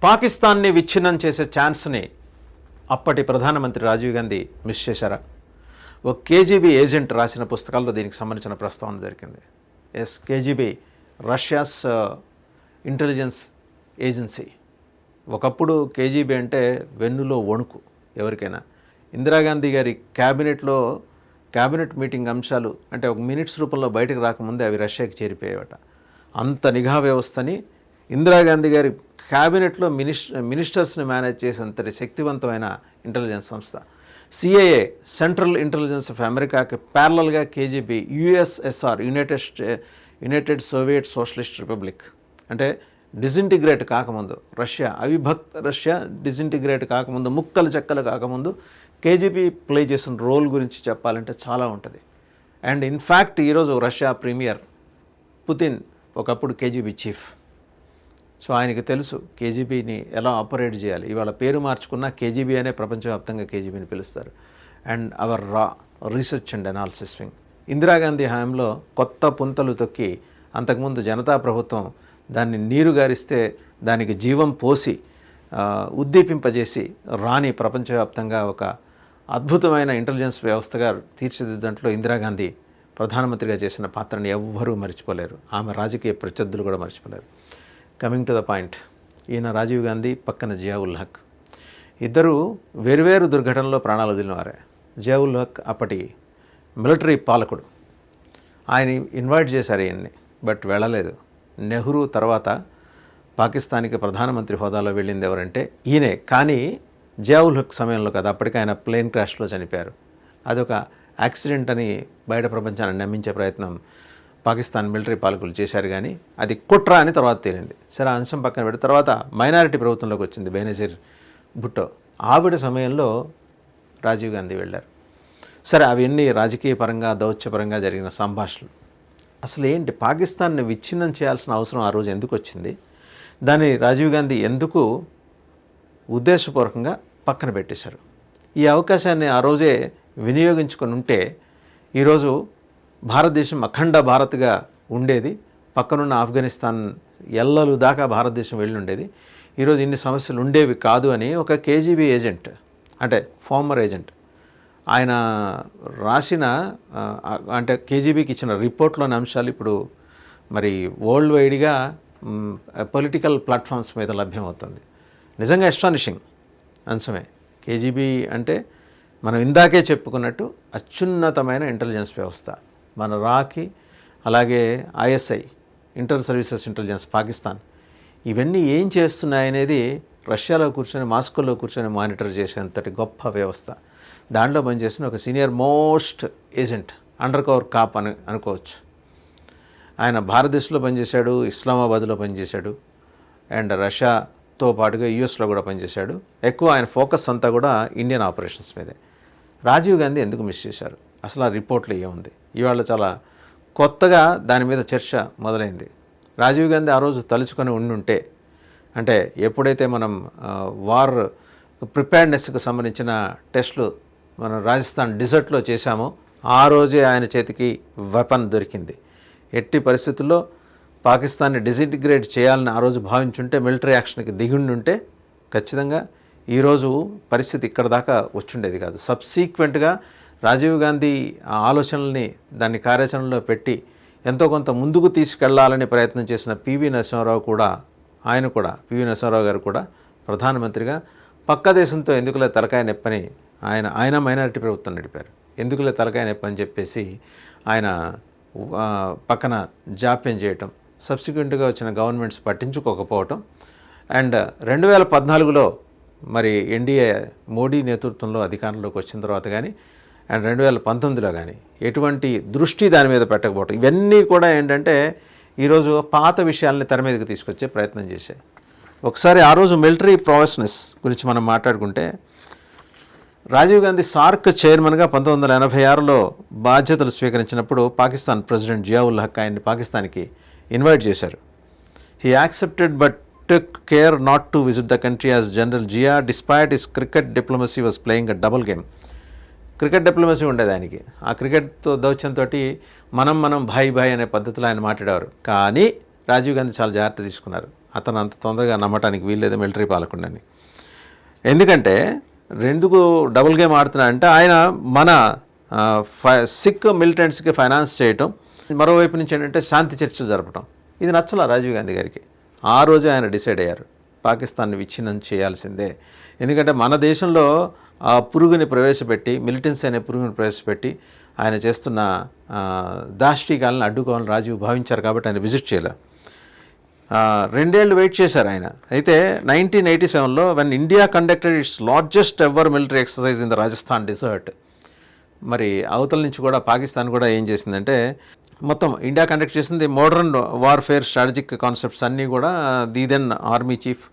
పాకిస్తాన్ని విచ్ఛిన్నం చేసే ఛాన్స్ని అప్పటి ప్రధానమంత్రి రాజీవ్ గాంధీ మిస్ చేశారా? ఒక కేజీబీ ఏజెంట్ రాసిన పుస్తకాల్లో దీనికి సంబంధించిన ప్రస్తావన జరిగింది. Yes, KGB Russia's intelligence agency. ఒకప్పుడు కేజీబీ అంటే వెన్నులో వణుకు ఎవరికైనా. ఇందిరాగాంధీ గారి క్యాబినెట్ మీటింగ్ అంశాలు అంటే ఒక మినిట్స్ రూపంలో బయటకు రాకముందే అవి రష్యాకి చేరిపోయేవట. అంత నిఘా వ్యవస్థని ఇందిరాగాంధీ గారి క్యాబినెట్లో మినిస్టర్స్ని మేనేజ్ చేసేంతటి శక్తివంతమైన ఇంటెలిజెన్స్ సంస్థ. సిఐఏ, సెంట్రల్ ఇంటెలిజెన్స్ ఆఫ్ అమెరికాకి ప్యారలల్గా KGB, USSR, United Soviet socialist republic, అంటే డిజింటిగ్రేట్ కాకముందు రష్యా, అవిభక్త రష్యా డిజింటిగ్రేట్ కాకముందు, ముక్కలు చెక్కలు కాకముందు కేజీబీ ప్లే చేసిన రోల్ గురించి చెప్పాలంటే చాలా ఉంటుంది. అండ్ ఇన్ఫ్యాక్ట్ ఈరోజు రష్యా ప్రీమియర్ పుతిన్ ఒకప్పుడు కేజీబీ చీఫ్. సో ఆయనకి తెలుసు కేజీబీని ఎలా ఆపరేట్ చేయాలి. ఇవాళ పేరు మార్చుకున్న కేజీబీ అనే ప్రపంచవ్యాప్తంగా కేజీబీని పిలుస్తారు. And hour research and analysis wing. Indira Gandhi హయాంలో కొత్త పుంతలు తొక్కి అంతకుముందు జనతా ప్రభుత్వం దాన్ని నీరు గారిస్తే దానికి జీవం పోసి ఉద్దీపింపజేసి రాని ప్రపంచవ్యాప్తంగా ఒక అద్భుతమైన ఇంటెలిజెన్స్ వ్యవస్థగా తీర్చిదిద్దంట్లో ఇందిరాగాంధీ ప్రధానమంత్రిగా చేసిన పాత్రని ఎవ్వరూ మర్చిపోలేరు. ఆమె రాజకీయ ప్రత్యర్థులు కూడా మర్చిపోలేరు. కమింగ్ టు ద పాయింట్, ఈయన రాజీవ్ గాంధీ, పక్కన జియా ఉల్ హక్. ఇద్దరు వేరువేరు దుర్ఘటనలో ప్రాణాలు వదిలినవారే. జియా ఉల్ హక్ అప్పటి మిలిటరీ పాలకుడు. ఆయన ఇన్వైట్ చేశారు ఈయన్ని, బట్ వెళ్ళలేదు. నెహ్రూ తర్వాత పాకిస్తాన్కి ప్రధానమంత్రి హోదాలో వెళ్ళింది ఎవరంటే ఈయనే. కానీ జియా ఉల్ హక్ సమయంలో కదా, అప్పటికి ఆయన ప్లేన్ క్రాష్లో చనిపోయారు. అదొక యాక్సిడెంట్ అని బయట ప్రపంచాన్ని నమ్మించే ప్రయత్నం పాకిస్తాన్ మిలిటరీ పాలకులు చేశారు, కానీ అది కుట్ర అని తర్వాత తేలింది. సరే, అంశం పక్కన పెట్టి తర్వాత మైనారిటీ ప్రభుత్వంలోకి వచ్చింది బేనజీర్ భుట్టో. ఆవిడ సమయంలో రాజీవ్ గాంధీ వెళ్ళారు. సరే, అవన్నీ రాజకీయ పరంగా దౌత్యపరంగా జరిగిన సంభాషణలు. అసలు ఏంటి పాకిస్తాన్ని విచ్ఛిన్నం చేయాల్సిన అవసరం ఆ రోజు ఎందుకు వచ్చింది? దాన్ని రాజీవ్ గాంధీ ఎందుకు ఉద్దేశపూర్వకంగా పక్కన పెట్టేశారు? ఈ అవకాశాన్ని ఆ రోజే వినియోగించుకొని ఉంటే ఈరోజు భారతదేశం అఖండ భారత్గా ఉండేది. పక్కనున్న ఆఫ్ఘనిస్తాన్ ఎల్లలు దాకా భారతదేశం వెళ్ళి ఉండేది. ఈరోజు ఇన్ని సమస్యలు ఉండేవి కాదు అని ఒక కేజీబీ ఏజెంట్, అంటే ఫార్మర్ ఏజెంట్, ఆయన రాసిన అంటే కేజీబీకి ఇచ్చిన రిపోర్ట్లోని అంశాలు ఇప్పుడు మరి వరల్డ్ వైడ్గా పొలిటికల్ ప్లాట్ఫామ్స్ మీద లభ్యమవుతుంది. నిజంగా అస్టానిషింగ్ అంశమే. కేజీబీ అంటే మనం ఇందాకే చెప్పుకున్నట్టు అత్యున్నతమైన ఇంటెలిజెన్స్ వ్యవస్థ. మన రాకి, అలాగే ISI, inter services intelligence Pakistan, ఇవన్నీ ఏం చేస్తున్నాయనేది రష్యాలో కూర్చొని, మాస్కోలో కూర్చొని మానిటర్ చేసేంతటి గొప్ప వ్యవస్థ. దాంట్లో పనిచేసిన ఒక senior most agent, undercover cop అనుకోవచ్చు. ఆయన భారతదేశంలో పనిచేశాడు, ఇస్లామాబాద్లో పనిచేశాడు, అండ్ రష్యాతో పాటుగా యుఎస్లో కూడా పనిచేశాడు. ఎక్కువ ఆయన ఫోకస్ అంతా కూడా ఇండియన్ ఆపరేషన్స్ మీదే. రాజీవ్ గాంధీ ఎందుకు మిస్ చేశారు? అసలు ఆ రిపోర్ట్లో ఏముంది? ఇవాళ చాలా కొత్తగా దాని మీద చర్చ మొదలైంది. రాజీవ్ గాంధీ ఆ రోజు తలుచుకొని ఉండుంటే, అంటే ఎప్పుడైతే మనం వార్ ప్రిపేర్డ్నెస్కి సంబంధించిన టెస్టులు మనం రాజస్థాన్ డిజర్ట్లో చేశామో ఆ రోజే ఆయన చేతికి వెపన్ దొరికింది. ఎట్టి పరిస్థితుల్లో పాకిస్తాన్ని డిజింటిగ్రేట్ చేయాలని ఆ రోజు భావించుంటే, మిలిటరీ యాక్షన్కి దిగుండుంటే ఖచ్చితంగా ఈరోజు పరిస్థితి ఇక్కడ దాకా వచ్చుండేది కాదు. సబ్సీక్వెంట్గా రాజీవ్ గాంధీ ఆలోచనల్ని దాన్ని కార్యాచరణలో పెట్టి ఎంతో కొంత ముందుకు తీసుకెళ్లాలని ప్రయత్నం చేసిన పివి నరసింహారావు గారు కూడా ప్రధానమంత్రిగా పక్క దేశంతో ఎందుకులే తలకాయ నొప్పని ఆయన మైనారిటీ ప్రభుత్వం నడిపారు. ఎందుకులే తలకాయ నొప్పని చెప్పేసి ఆయన పక్కన జాప్యం చేయటం, సబ్సిక్వెంట్గా వచ్చిన గవర్నమెంట్స్ పట్టించుకోకపోవటం. అండ్ 2014లో మరి ఎన్డీఏ మోడీ నేతృత్వంలో అధికారంలోకి వచ్చిన తర్వాత కానీ, అండ్ 2019లో కానీ ఎటువంటి దృష్టి దాని మీద పెట్టకపోవటం, ఇవన్నీ కూడా ఏంటంటే ఈరోజు పాత విషయాలని తెర మీదకి తీసుకొచ్చే ప్రయత్నం చేశాయి. ఒకసారి ఆ రోజు మిలిటరీ ప్రావెస్నెస్ గురించి మనం మాట్లాడుకుంటే, రాజీవ్ గాంధీ సార్క్ చైర్మన్గా 1986లో బాధ్యతలు స్వీకరించినప్పుడు పాకిస్తాన్ ప్రెసిడెంట్ జియా ఉల్ హక్ ఆయన్ని పాకిస్తాన్కి ఇన్వైట్ చేశారు. He accepted but took care not to visit the country as General Jia, despite his cricket diplomacy, was playing a double game. Cricket diplomacy ఉండేది ఆయనకి. ఆ క్రికెట్తో దౌత్యంతో మనం భాయ్ అనే పద్ధతిలో ఆయన మాట్లాడేవారు. కానీ రాజీవ్ గాంధీ చాలా జాగ్రత్త తీసుకున్నారు. అతను అంత తొందరగా నమ్మటానికి వీల్లేదు మిలిటరీ పాలకుండని. ఎందుకంటే ఎందుకు డబుల్ గేమ్ ఆడుతున్నాడంటే ఆయన మన సిక్ మిలిటెంట్స్కి ఫైనాన్స్ చేయటం, మరోవైపు నుంచి ఏంటంటే శాంతి చర్చలు జరపడం, ఇది నచ్చల రాజీవ్ గాంధీ గారికి. ఆ రోజే ఆయన డిసైడ్ అయ్యారు పాకిస్తాన్ని విచ్ఛిన్నం చేయాల్సిందే. ఎందుకంటే మన దేశంలో ఆ పురుగుని ప్రవేశపెట్టి, మిలిటెన్సీ అనే పురుగుని ప్రవేశపెట్టి ఆయన చేస్తున్న దాష్టీకాలను అడ్డుకోవాలని రాజీవ్ భావించారు కాబట్టి ఆయన విజిట్ చేయలే. 2 ఏళ్ళు వెయిట్ చేశారు ఆయన. అయితే 1987లో when India conducted its largest ever military exercise in the Rajasthan desert, మరి అవతల నుంచి కూడా పాకిస్తాన్ కూడా ఏం చేసిందంటే, మొత్తం ఇండియా కండక్ట్ చేసింది మోడర్న్ వార్ఫేర్ స్ట్రాటజిక్ కాన్సెప్ట్స్ అన్నీ కూడా ది దెన్ ఆర్మీ చీఫ్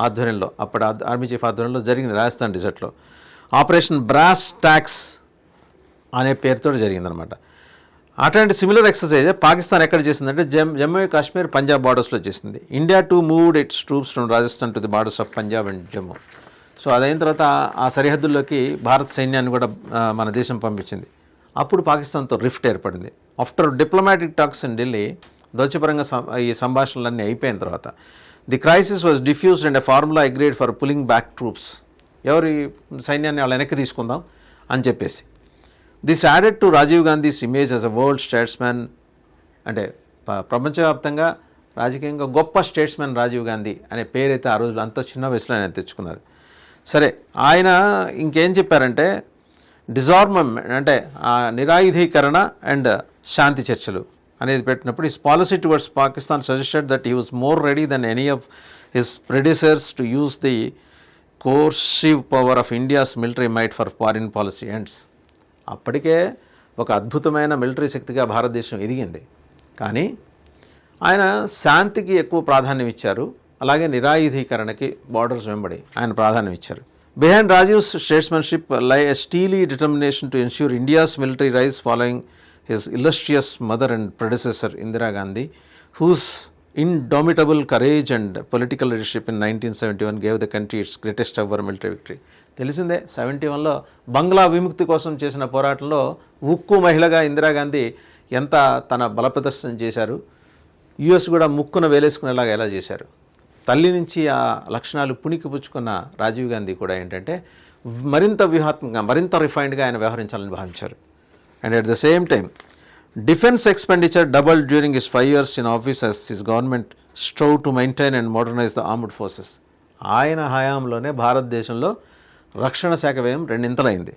ఆధ్వర్యంలో, అప్పుడు ఆర్మీ చీఫ్ ఆధ్వర్యంలో జరిగింది రాజస్థాన్ డిజర్ట్లో. ఆపరేషన్ బ్రాస్ టాక్స్ అనే పేరుతో జరిగిందనమాట. అటువంటి సిమిలర్ ఎక్సర్సైజ్ పాకిస్తాన్ ఎక్కడ చేసిందంటే జమ్మూ కాశ్మీర్ పంజాబ్ బార్డర్స్లో చేసింది. India to moved its troops from Rajasthan to the borders of Punjab and Jammu. So అదైన తర్వాత ఆ సరిహద్దుల్లోకి భారత సైన్యాన్ని కూడా మన దేశం పంపించింది. అప్పుడు పాకిస్తాన్తో రిఫ్ట్ ఏర్పడింది. After diplomatic talks in Delhi, దౌత్యపరంగా ఈ సంభాషణలన్నీ అయిపోయిన తర్వాత the crisis was diffused and a formula agreed for pulling back troops. ఎవరి సైన్యాన్ని వాళ్ళ వెనక్కి తీసుకుందాం అని చెప్పేసి. This added to Rajiv Gandhi's image as a world statesmen. అంటే ప్రపంచవ్యాప్తంగా రాజకీయంగా గొప్ప స్టేట్స్మెన్ రాజీవ్ గాంధీ అనే పేరైతే ఆ రోజు అంత చిన్న వయసులో ఆయన తెచ్చుకున్నారు. సరే, ఆయన ఇంకేం చెప్పారంటే డిజార్మమెంట్ అంటే నిరాయుధీకరణ అండ్ శాంతి చర్చలు అనేది పెట్టినప్పుడు his policy towards Pakistan suggested that he was more ready than any of his predecessors to use the coercive power of India's military might for foreign policy ends. అప్పటికే ఒక అద్భుతమైన మిలిటరీ శక్తిగా భారతదేశం ఎదిగింది, కానీ ఆయన శాంతికి ఎక్కువ ప్రాధాన్యం ఇచ్చారు, అలాగే నిరాయుధీకరణకి బార్డర్స్ వెంబడి ఆయన ప్రాధాన్యం ఇచ్చారు. Behind Rajiv's statesmanship lie a steely determination to ensure India's military rise following his illustrious mother and predecessor Indira Gandhi, whose indomitable courage and political leadership in 1971 gave the country its greatest ever military victory. తెలిసిందే 71లో బంగ్లా విముక్తి కోసం చేసిన పోరాటంలో ఉక్కు మహిళగా ఇందిరాగాంధీ ఎంత తన బల ప్రదర్శన చేశారు. యుఎస్ కూడా ముక్కున వేలేసుకునేలాగా ఎలా చేశారు. తల్లి నుంచి ఆ లక్షణాలు పుణికి పుచ్చుకున్న రాజీవ్ గాంధీ కూడా ఏంటంటే మరింత వ్యూహాత్మకంగా, మరింత రిఫైన్డ్గా ఆయన వ్యవహరించాలని భావించారు. And at the same time defence expenditure doubled during his 5 years in office as his government strove to maintain and modernize the armed forces. ఆయన హయాంలోనే భారతదేశంలో రక్షణ శాఖ వ్యయం 2 ఇంతలైంది.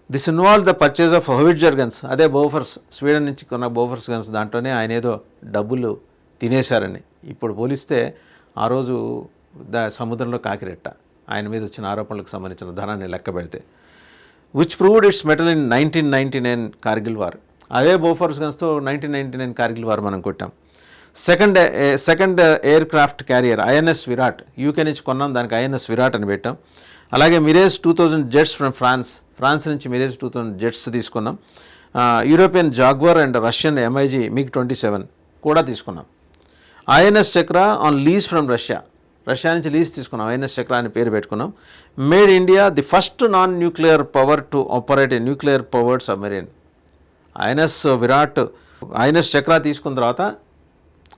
This involve the purchase of howitzer guns. అదే Bofors, Sweden నుంచి కొన్న బోఫర్స్ గన్స్, దాంట్లోనే ఆయన ఏదో డబ్బులు తినేశారని ఇప్పుడు పోలిస్తే ఆ రోజు సముద్రంలో కాకిరెట్ట ఆయన మీద వచ్చిన ఆరోపణలకు సంబంధించిన ధనాన్ని లెక్క పెడితే, which proved its mettle in 1999 Kargil war. అదే బోఫర్స్ గన్స్తో 1999 కార్గిల్ వార్ మనం కొట్టాం. Second aircraft carrier INS Viraat, UK నుంచి కొన్నాం, దానికి ఐఎన్ఎస్ విరాట్ అని పెట్టాం. అలాగే మిరేజ్ 2000 జెట్స్ ఫ్రమ్ ఫ్రాన్స్ నుంచి మిరేజ్ 2000 జెట్స్ తీసుకున్నాం. European Jaguar and Russian MiG MiG-27 కూడా తీసుకున్నాం. INS Chakra on lease from Russia నుంచి లీజ్ తీసుకున్నాం, ఐఎన్ఎస్ చక్ర అని పేరు పెట్టుకున్నాం. Made India the first non nuclear power to operate A nuclear powered submarine. INS చక్ర తీసుకున్న తర్వాత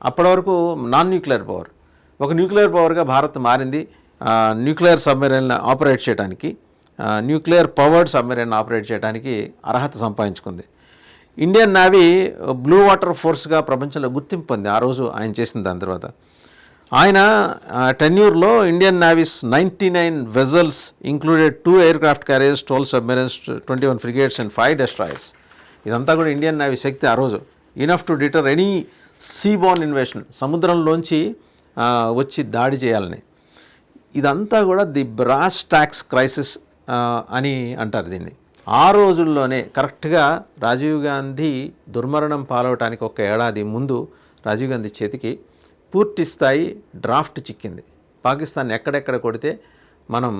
అప్పటి వరకు నాన్ న్యూక్లియర్ పవర్, ఒక న్యూక్లియర్ పవర్గా భారత్ మారింది. న్యూక్లియర్ సబ్మెరైన్ ఆపరేట్ చేయడానికి, న్యూక్లియర్ పవర్డ్ సబ్మెరైన్ ఆపరేట్ చేయడానికి అర్హత సంపాదించుకుంది. ఇండియన్ నేవీ బ్లూ వాటర్ ఫోర్స్గా ప్రపంచంలో గుర్తింపు పొంది ఆ రోజు ఆయన చేసిన దాని తర్వాత. ఆయన టెన్యూర్లో Indian navy's 99 vessels included 2 aircraft carriers, 12 submarines, 21 frigates and 5 destroyers. ఇదంతా కూడా ఇండియన్ నేవీ శక్తి ఆ రోజు. Enough to deter any seaborne invasion, సముద్రంలోంచి వచ్చి దాడి చేయాలని. ఇదంతా కూడా ది బ్రాస్ టాక్స్ క్రైసిస్ అని అంటారు దీన్ని. ఆ రోజుల్లోనే కరెక్ట్గా రాజీవ్ గాంధీ దుర్మరణం పాలవటానికి 1 ఏడాది ముందు రాజీవ్ గాంధీ చేతికి పూర్తి స్థాయి డ్రాఫ్ట్ చిక్కింది. పాకిస్తాన్ ఎక్కడెక్కడ కొడితే మనం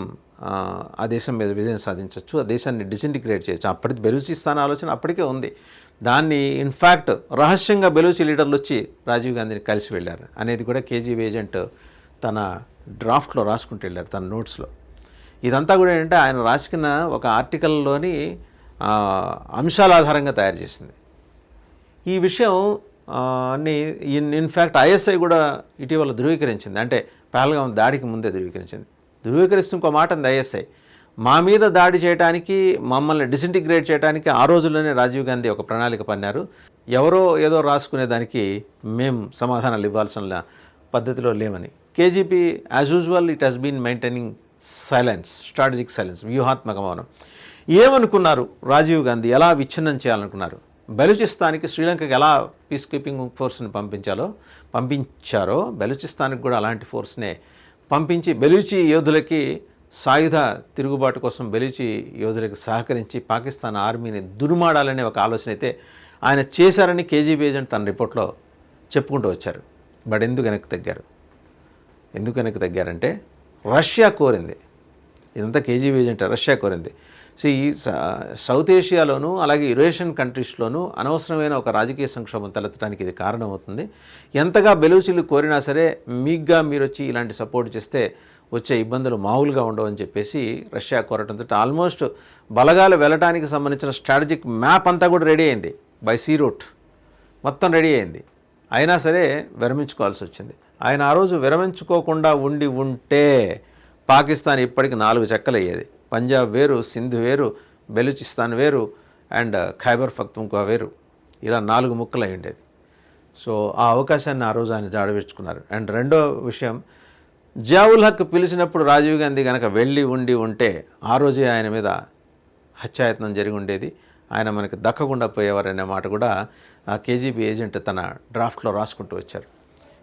ఆ దేశం మీద విజయం సాధించవచ్చు, ఆ దేశాన్ని డిసింటిగ్రేట్ చేయొచ్చు. అప్పటికి బెలూచిస్తాన్ ఆలోచన అప్పటికే ఉంది. దాన్ని ఇన్ఫ్యాక్ట్ రహస్యంగా బెలూచి లీడర్లు వచ్చి రాజీవ్ గాంధీని కలిసి వెళ్ళారు అనేది కూడా కేజీబీ ఏజెంట్ తన డ్రాఫ్ట్లో రాసుకుంటూ వెళ్ళారు, తన నోట్స్లో. ఇదంతా కూడా ఏంటంటే ఆయన రాసుకున్న ఒక ఆర్టికల్లోని అంశాల ఆధారంగా తయారు చేసింది. ఈ విషయం అని ఇన్ఫ్యాక్ట్ ఐఎస్ఐ కూడా ఇటీవల ధృవీకరించింది. అంటే పహల్గాం దాడికి ముందే ధృవీకరించింది. ధృవీకరిస్తూ ఇంకో మాట ఉంది ఐఎస్ఐ, మా మీద దాడి చేయడానికి, మమ్మల్ని డిసింటిగ్రేట్ చేయడానికి ఆ రోజుల్లోనే రాజీవ్ గాంధీ ఒక ప్రణాళిక పన్నారు. ఎవరో ఏదో రాసుకునేదానికి మేము సమాధానాలు ఇవ్వాల్సిన పద్ధతిలో లేమని. KGB as usual it has been maintaining silence, strategic silence, వ్యూహాత్మక మౌనం. ఏమనుకున్నారు రాజీవ్ గాంధీ, ఎలా విచ్ఛిన్నం చేయాలనుకున్నారు? బెలూచిస్తాన్కి శ్రీలంకకి ఎలా పీస్ కీపింగ్ ఫోర్స్ని పంపించారో బెలూచిస్తాన్కి కూడా అలాంటి ఫోర్స్నే పంపించి బెలూచి యోధులకి సాయుధ తిరుగుబాటు కోసం బెలూచి యోధులకు సహకరించి పాకిస్తాన్ ఆర్మీని దురుమాడాలనే ఒక ఆలోచన అయితే ఆయన చేశారని కేజీబీ ఏజెంట్ తన రిపోర్ట్లో చెప్పుకుంటూ వచ్చారు. బట్ ఎందుకు వెనక్కి తగ్గారంటే రష్యా కోరింది. ఇదంతా కేజీబీ ఏజెంట్ రష్యా కోరింది. సో ఈ సౌత్ ఏషియాలోనూ అలాగే యురేషియన్ కంట్రీస్లోనూ అనవసరమైన ఒక రాజకీయ సంక్షోభం తలెత్తడానికి ఇది కారణమవుతుంది. ఎంతగా బెలూచీలు కోరినా సరే మీగ్గా మీరు వచ్చి ఇలాంటి సపోర్ట్ చేస్తే వచ్చే ఇబ్బందులు మామూలుగా ఉండవని చెప్పేసి రష్యా కోరటంతో ఆల్మోస్ట్ బలగాలు వెళ్ళటానికి సంబంధించిన స్ట్రాటజిక్ మ్యాప్ అంతా కూడా రెడీ అయింది. బై సీ రూట్ మొత్తం రెడీ అయింది. అయినా సరే విరమించుకోవాల్సి వచ్చింది. ఆయన ఆ రోజు విరమించుకోకుండా ఉంటే పాకిస్తాన్ ఇప్పటికి 4 చెక్కలు అయ్యేది. పంజాబ్ వేరు, సింధ్ వేరు, బెలూచిస్తాన్ వేరు అండ్ ఖైబర్ పఖ్తూన్ఖ్వా వేరు, ఇలా 4 ముక్కలు అయి ఉండేది. సో ఆ అవకాశాన్ని ఆ రోజు ఆయన జాడవిడ్చుకున్నారు. అండ్ రెండో విషయం, జియావుల్ హక్ పిలిచినప్పుడు రాజీవ్ గాంధీ కనుక వెళ్ళి ఉంటే ఆ రోజే ఆయన మీద హత్యాయత్నం జరిగి ఉండేది, ఆయన మనకి దక్కకుండా పోయేవారనే మాట కూడా ఆ కేజీబీ ఏజెంట్ తన డ్రాఫ్ట్లో రాసుకుంటూ వచ్చారు.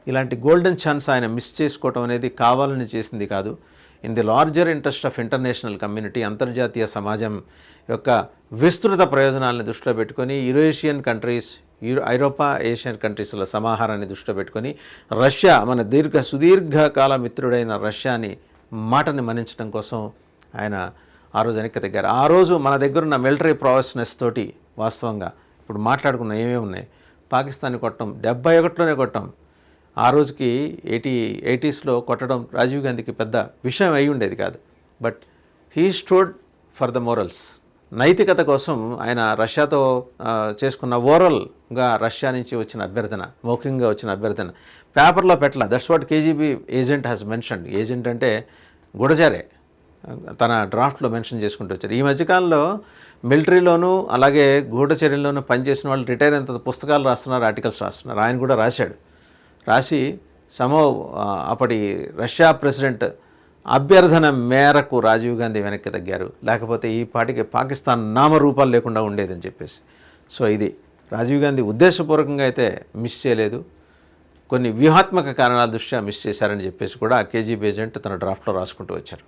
ఇలాంటి గోల్డెన్ ఛాన్స్ ఆయన మిస్ చేసుకోవటం అనేది కావాలని చేసింది కాదు. In the larger interest of international community, అంతర్జాతీయ సమాజం యొక్క విస్తృత ప్రయోజనాలను దృష్టిలో పెట్టుకొని యురేషియన్ కంట్రీస్, ఐరోపా, ఏషియన్ కంట్రీస్ల సమాహారాన్ని దృష్టిలో పెట్టుకొని రష్యా, మన సుదీర్ఘకాల మిత్రుడైన రష్యాని మాటని మన్నించడం కోసం ఆయన ఆ రోజు వెనక్కి తగ్గారు. ఆ రోజు మన దగ్గరున్న మిలిటరీ ప్రాసెస్ తోటి వాస్తవంగా ఇప్పుడు మాట్లాడుకున్న ఏమేమి ఉన్నాయి, పాకిస్తాన్ని కొట్టడం 71లోనే కొట్టడం, ఆ రోజుకి 80s కొట్టడం రాజీవ్ గాంధీకి పెద్ద విషయం అయి ఉండేది కాదు. But he stood for the morals, నైతికత కోసం ఆయన రష్యాతో చేసుకున్న ఓరల్గా రష్యా నుంచి వచ్చిన అభ్యర్థన, మౌఖికంగా వచ్చిన అభ్యర్థన పేపర్లో పెట్టాల. That's what KGB agent has mention. Agent అంటే గుడజారే తన డ్రాఫ్ట్లో మెన్షన్ చేసుకుంటూ వచ్చారు. ఈ మధ్యకాలంలో మిలిటరీలోనూ అలాగే గూఢచర్యల్లోనూ పనిచేసిన వాళ్ళు రిటైర్ అయిన పుస్తకాలు రాస్తున్నారు, ఆర్టికల్స్ రాస్తున్నారు. ఆయన కూడా రాసి అప్పటి రష్యా ప్రెసిడెంట్ అభ్యర్థన మేరకు రాజీవ్ గాంధీ వెనక్కి తగ్గారు, లేకపోతే ఈ పాటికి పాకిస్తాన్ నామరూపాలు లేకుండా ఉండేదని చెప్పేసి. సో ఇది రాజీవ్ గాంధీ ఉద్దేశపూర్వకంగా అయితే మిస్ చేయలేదు, కొన్ని వ్యూహాత్మక కారణాల దృష్ట్యా మిస్ చేశారని చెప్పేసి కూడా కేజీబీ ఏజెంట్ తన డ్రాఫ్ట్లో రాసుకుంటూ వచ్చారు.